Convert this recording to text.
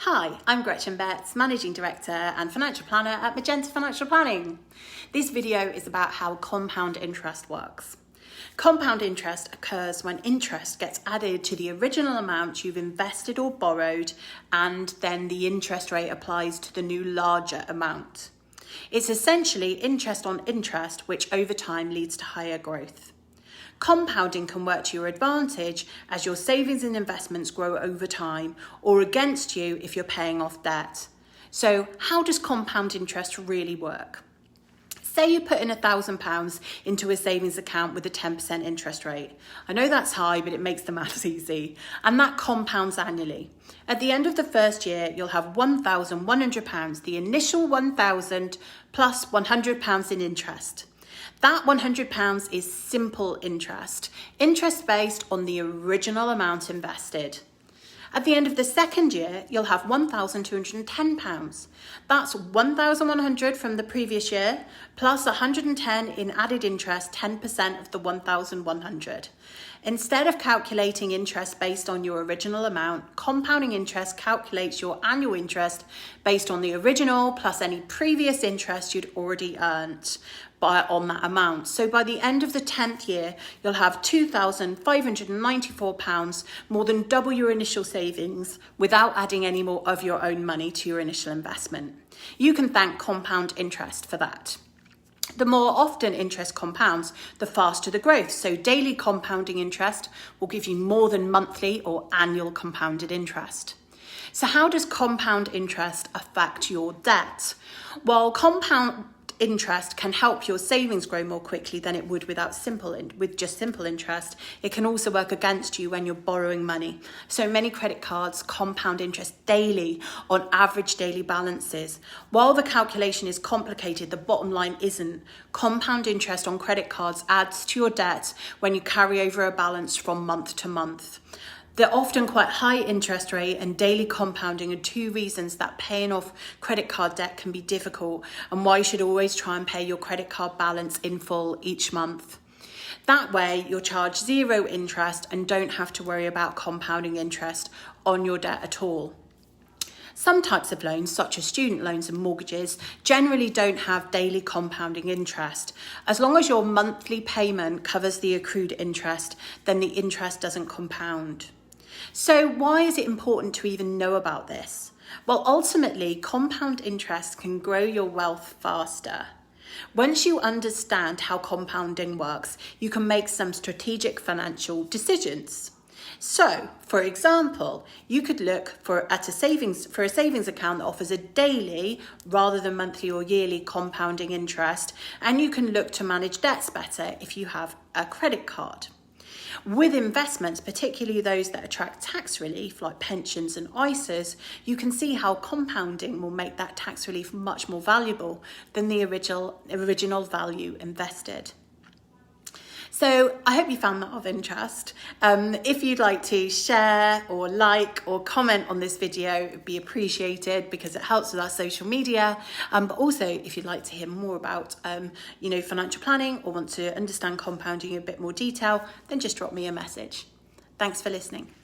Hi, I'm Gretchen Betts, Managing Director and Financial Planner at Magenta Financial Planning. This video is about how compound interest works. Compound interest occurs when interest gets added to the original amount you've invested or borrowed, and then the interest rate applies to the new larger amount. It's essentially interest on interest, which over time leads to higher growth. Compounding can work to your advantage as your savings and investments grow over time, or against you if you're paying off debt. So how does compound interest really work? Say you put in £1,000 into a savings account with a 10% interest rate. I know that's high, but it makes the maths easy. And that compounds annually. At the end of the first year, you'll have £1,100, the initial £1,000 plus £100 in interest. That £100 is simple interest based on the original amount invested. At the end of the second year, you'll have £1,210. That's £1,100 from the previous year, plus £110 in added interest, 10% of the £1,100. Instead of calculating interest based on your original amount, compounding interest calculates your annual interest based on the original plus any previous interest you'd already earned on that amount. So by the end of the 10th year, you'll have £2,594, more than double your initial savings, without adding any more of your own money to your initial investment. You can thank compound interest for that. The more often interest compounds, the faster the growth. So daily compounding interest will give you more than monthly or annual compounded interest. So how does compound interest affect your debt? Well, compound interest can help your savings grow more quickly than it would with just simple interest. It can also work against you when you're borrowing money. So many credit cards compound interest daily on average daily balances. While the calculation is complicated, the bottom line isn't. Compound interest on credit cards adds to your debt when you carry over a balance from month to month. They're often quite high interest rate, and daily compounding are two reasons that paying off credit card debt can be difficult, and why you should always try and pay your credit card balance in full each month. That way you're charged zero interest and don't have to worry about compounding interest on your debt at all. Some types of loans, such as student loans and mortgages, generally don't have daily compounding interest. As long as your monthly payment covers the accrued interest, then the interest doesn't compound. So why is it important to even know about this? Well, ultimately, compound interest can grow your wealth faster. Once you understand how compounding works, you can make some strategic financial decisions. So, for example, you could look for a savings account that offers a daily rather than monthly or yearly compounding interest, and you can look to manage debts better if you have a credit card. With investments, particularly those that attract tax relief, like pensions and ISAs, you can see how compounding will make that tax relief much more valuable than the original value invested. So I hope you found that of interest. If you'd like to share or like or comment on this video, it would be appreciated because it helps with our social media. But also, if you'd like to hear more about financial planning or want to understand compounding in a bit more detail, then just drop me a message. Thanks for listening.